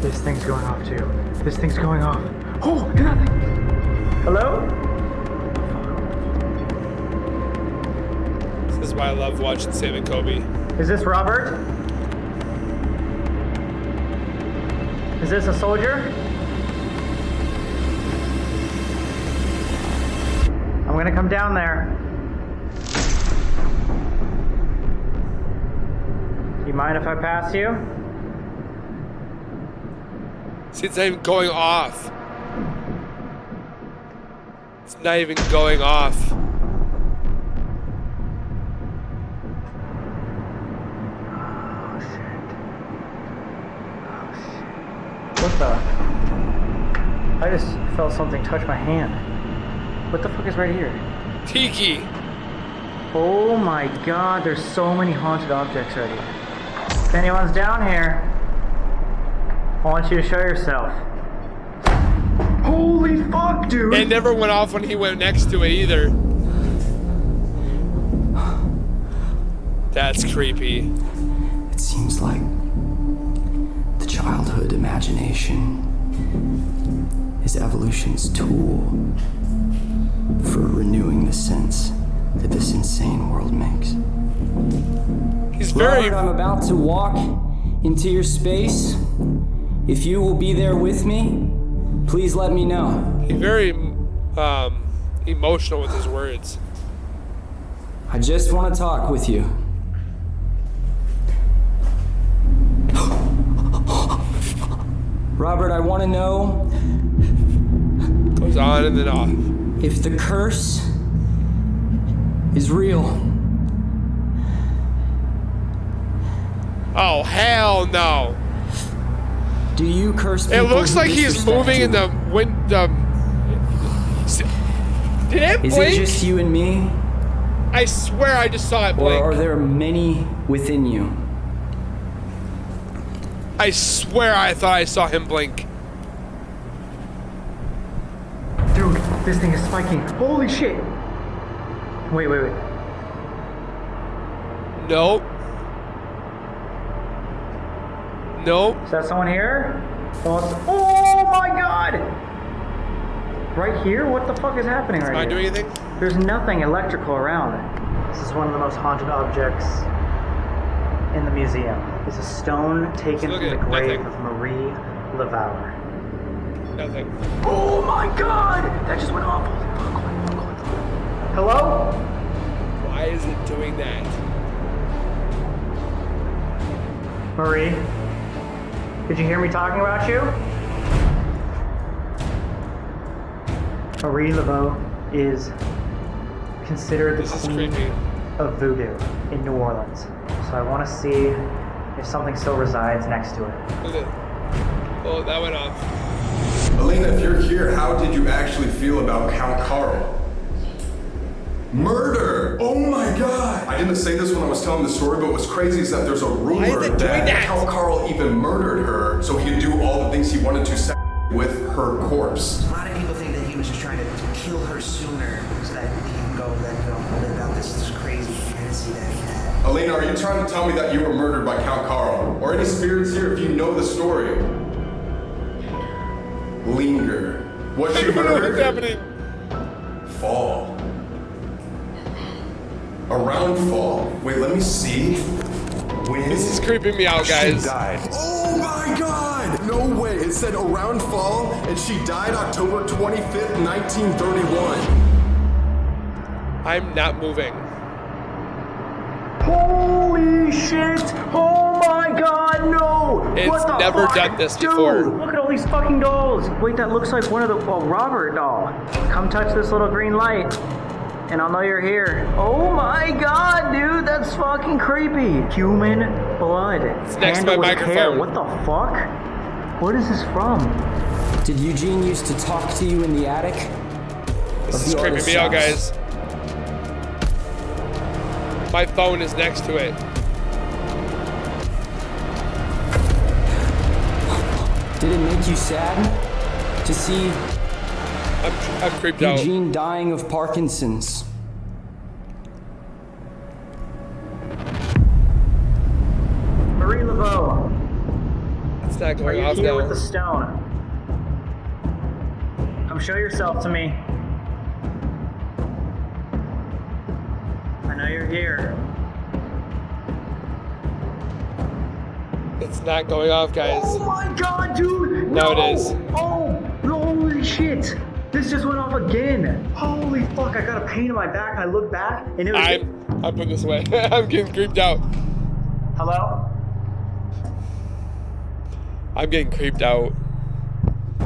This thing's going off too. This thing's going off. Oh, nothing. Hello? This is why I love watching Sam and Colby. Is this Robert? Is this a soldier? I'm gonna come down there. Do you mind if I pass you? See, it's not even going off. It's not even going off. What the? I just felt something touch my hand. What the fuck is right here? Tiki. Oh my god, there's so many haunted objects right here. If anyone's down here, I want you to show yourself. Holy fuck, dude! It never went off when he went next to it either. That's creepy. It seems like the childhood imagination is evolution's tool for renewing the sense that this insane world makes. He's very... Robert, I'm about to walk into your space. If you will be there with me, please let me know. He's very emotional with his words. I just want to talk with you. Robert, I want to know Goes on and then off. if the curse is real. Oh, hell no. Do you curse It people looks who like he's disrespect moving you? in the wind. Did it Is blink? it just you and me, I swear I just saw it or blink. are there many within you? I swear I thought I saw him blink. Dude, this thing is spiking. Holy shit! Wait. Nope. Nope. Is that someone here? Oh my god! Right here? What the fuck is happening right Am I here? doing anything? There's nothing electrical around it. This is one of the most haunted objects in the museum. It's a stone taken Look from the at grave nothing. of Marie Laval. Nothing. Oh my god! That just went off. Hello? Why is it doing that? Marie? Did you hear me talking about you? Marie Laveau is considered the This is queen creepy. of voodoo in New Orleans. So I want to see if something still resides next to it. Look at. Oh, that went off. Elena, if you're here, how did you actually feel about Count Carl? Murder! Oh my god! I didn't say this when I was telling the story, but what's crazy is that there's a rumor Why is it doing that? Count Carl even murdered her so he could do all the things he wanted to with her corpse. A lot of people think that he was just trying to kill her sooner so that he can go live out this crazy fantasy that he had. Elena, are you trying to tell me that you were murdered by Count Carl? Or any spirits here if you know the story? Linger. Was I she don't know what's murdered? happening. Fall. Around fall? Wait, let me see. When This is creeping me out, guys. She died. Oh my god! No way. It said around fall, and she died October 25th, 1931. I'm not moving. Holy shit! Oh my god, no! It's What the never fuck? done this Dude, before. Look at all these fucking dolls! Wait, that looks like one of the Robert doll. Come touch this little green light. and I'll know you're here. Oh my god, dude, that's fucking creepy. Human blood. It's next to my microphone. Hair. What the fuck? What is this from? Did Eugene used to talk to you in the attic? This is creeping me out, guys. My phone is next to it. Did it make you sad to see I'm creeped out. Eugene dying of Parkinson's? Marie Laveau, It's not are going you off here now. with the stone? Come show yourself to me. I know you're here. It's not going off, guys. Oh my god, dude! Now No! it is. Oh, holy shit! This just went off again. Holy fuck! I got a pain in my back, and I look back, and it was. I'm putting this away. I'm getting creeped out. Hello? I'm getting creeped out.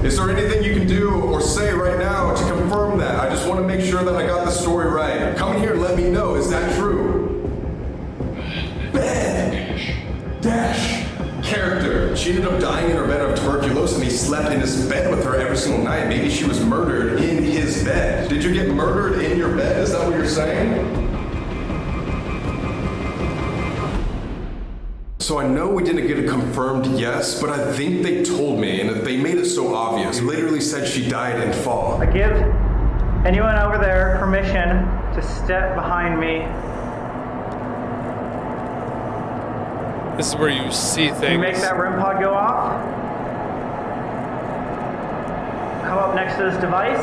Is there anything you can do or say right now to confirm that? I just want to make sure that I got the story right. Come in here and let me know. Is that true? Bed. Dash. Character. She ended up dying in her bed of tuberculosis and he slept in his bed with her every single night. Maybe she was murdered in his bed. Did you get murdered in your bed? Is that what you're saying? So I know we didn't get a confirmed yes, but I think they told me, and they made it so obvious. They literally said she died in fall. I give anyone over there permission to step behind me. This is where you see things. Can you make that REM pod go off? Come up next to this device.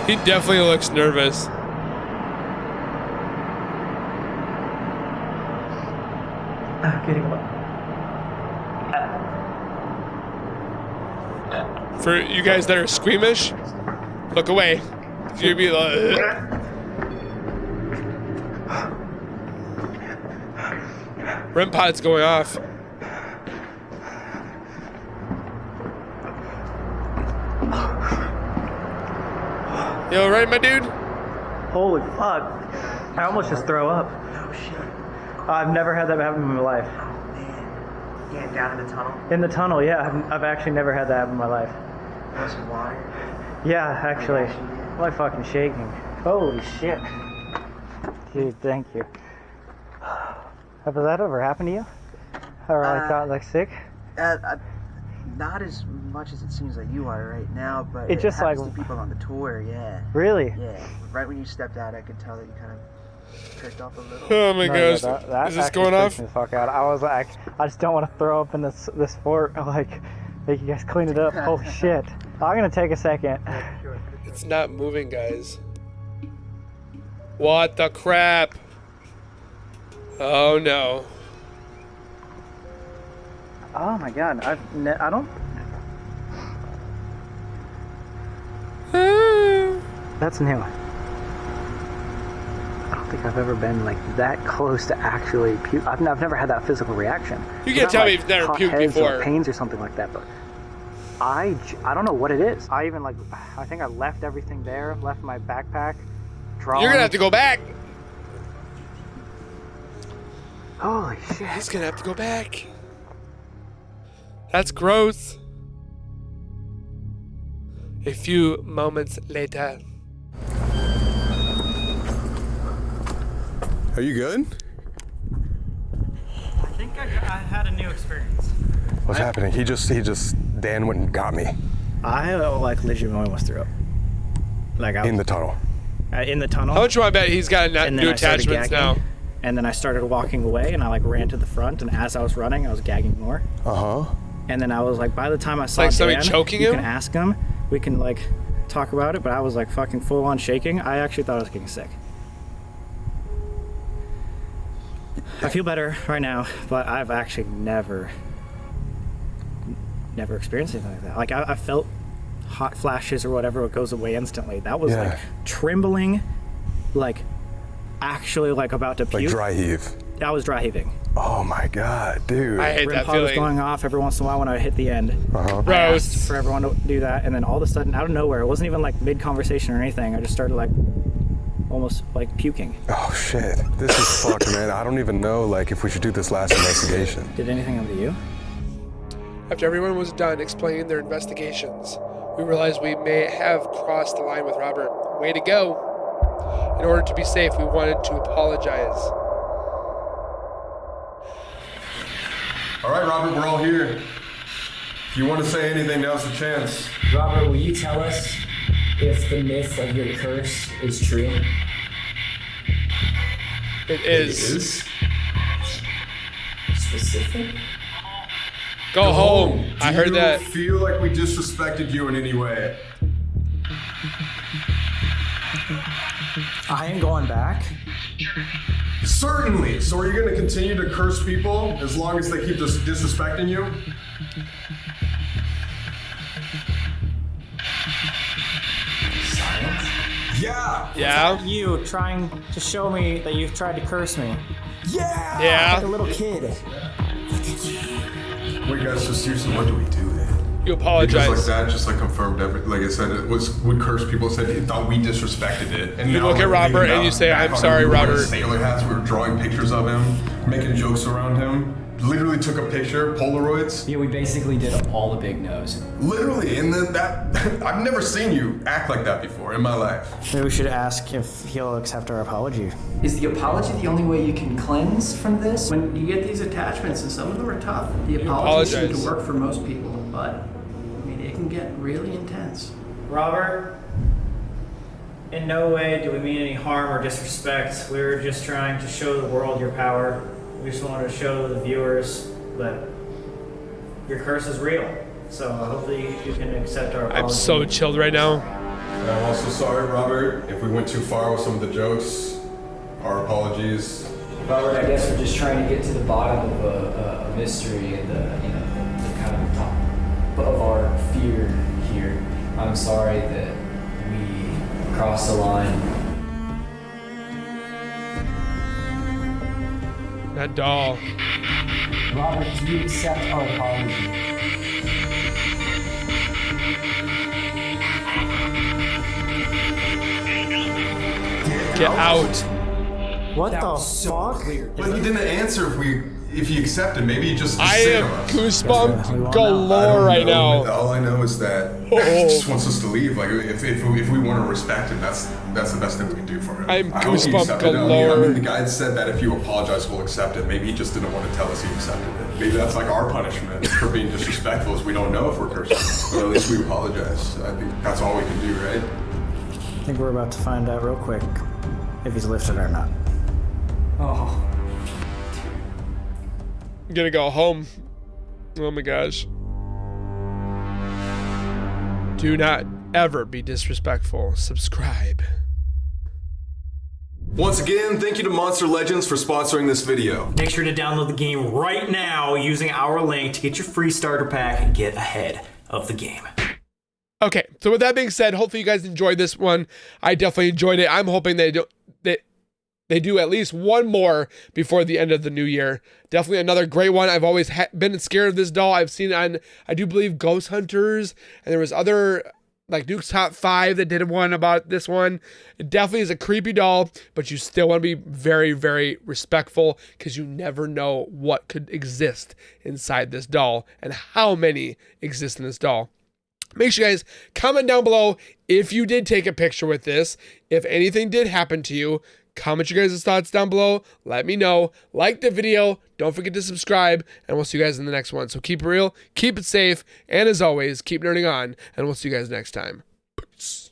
He definitely looks nervous. Getting low. For you guys that are squeamish, look away. You'd be like, REM pod's going off. You alright, my dude? Holy fuck. I almost just throw up. Oh shit. I've never had that happen in my life. Man. Yeah, down in the tunnel. In the tunnel, yeah. I've actually never had that happen in my life. Want some water? Yeah, actually. My fucking shaking. Holy shit. Dude, thank you. Has that ever happened to you? Or got like sick? Not as much as it seems like you are right now, but It just happens like- to people on the tour, yeah. Really? Yeah. Right when you stepped out, I could tell that you kind of perked up a little. Oh my No, gosh. that Is this actually going freaked off? me the fuck out. I was like, I just don't want to throw up in this fort. Like, make you guys clean it up. Holy shit. I'm gonna take a second. It's not moving, guys. What the crap? Oh no. Oh my god, I don't. That's new. I don't think I've ever been like that close to actually puke. I've never had that physical reaction. You can't Not tell me like you've never hot puked heads before. or pains or something like that, but I don't know what it is. I even like, I think I left everything there, left my backpack. You're gonna have to go back. Holy shit. He's gonna have to go back. That's gross. A few moments later. Are you good? I think I had a new experience. What's happening? Dan went and got me I like legitimately almost threw up. Like I was in the tunnel. in the tunnel. How much do I bet he's got And then new I started attachments now? gagging. And then I started walking away, and I like ran to the front. And as I was running, I was gagging more. Uh-huh. And then I was like, by the time I saw Like somebody Dan, choking you him? can ask him. We can like talk about it. But I was like fucking full on shaking. I actually thought I was getting sick. I feel better right now, but I've actually never experienced anything like that. Like I felt hot flashes or whatever. It goes away instantly. That was like trembling, like actually like about to puke. Like dry heave. I was dry heaving. Oh my god, dude. I hate REM that pod was feeling. going off every once in a while when I hit the end. I Roast. asked for everyone to do that, and then all of a sudden, out of nowhere, it wasn't even like mid-conversation or anything. I just started like almost like puking. Oh shit. This is fucked, man. I don't even know like if we should do this last investigation. Did anything happen to you? After everyone was done explaining their investigations, we realized we may have crossed the line with Robert. Way to go. In order to be safe, we wanted to apologize. All right, Robert, we're all here. If you want to say anything, now's the chance. Robert, will you tell us if the myth of your curse is true? It is. Specific? Go home. I heard that. Do you feel like we disrespected you in any way? I ain't going back. Certainly. So are you going to continue to curse people as long as they keep disrespecting you? Yeah. Yeah? You trying to show me that you've tried to curse me. Yeah. Like a Yeah? little kid. Wait, guys, just seriously, what do we do then? You Because apologize. like that just like confirmed everything. Like I said, it would curse people. It said it thought we disrespected it. And You now look at we're Robert thinking and you about say, back "I'm on sorry, we were wearing Robert." Sailor hats. We were drawing pictures of him, making jokes around him. Literally took a picture, Polaroids. Yeah, we basically did all the big no's. Literally, and then that I've never seen you act like that before in my life. Maybe we should ask if he'll accept our apology. Is the apology the only way you can cleanse from this? When you get these attachments, and some of them are tough, the apologies seem apologize. to work for most people, but I mean, it can get really intense. Robert, in no way do we mean any harm or disrespect. We were just trying to show the world your power. We just wanted to show the viewers that your curse is real. So hopefully you can accept our apology. I'm so chilled right now. And I'm also sorry, Robert, if we went too far with some of the jokes. Our apologies. Robert, I guess we're just trying to get to the bottom of a mystery and the kind of top of our fear here. I'm sorry that we crossed the line. That doll. Robert, do you accept our apology? Get out. What the fuck? But he didn't answer if he accepted. Maybe he just I sick am of us. goosebumped I galore don't right know. now. All I know is that he just wants us to leave. Like if we want to respect him, that's the best thing we can do for him. I'm I hope he goosebump accepted it. I galore. mean, the guy said that if you apologize, we'll accept it. Maybe he just didn't want to tell us he accepted it. Maybe that's like our punishment for being disrespectful, is we don't know if we're cursing. But at least we apologize. I think that's all we can do, right? I think we're about to find out real quick if he's lifted or not. Oh. I'm gonna go home. Oh my gosh. Do not ever be disrespectful. Subscribe. Once again, thank you to Monster Legends for sponsoring this video. Make sure to download the game right now using our link to get your free starter pack and get ahead of the game. Okay, so with that being said, hopefully you guys enjoyed this one. I definitely enjoyed it. I'm hoping they do at least one more before the end of the new year. Definitely another great one. I've always been scared of this doll. I've seen it on, I do believe, Ghost Hunters, and there was other, like Duke's Top 5 that did one about this one. It definitely is a creepy doll, but you still want to be very, very respectful because you never know what could exist inside this doll and how many exist in this doll. Make sure you guys comment down below if you did take a picture with this, if anything did happen to you. Comment your guys' thoughts down below. Let me know. Like the video. Don't forget to subscribe. And we'll see you guys in the next one. So keep it real. Keep it safe. And as always, keep nerding on. And we'll see you guys next time. Peace.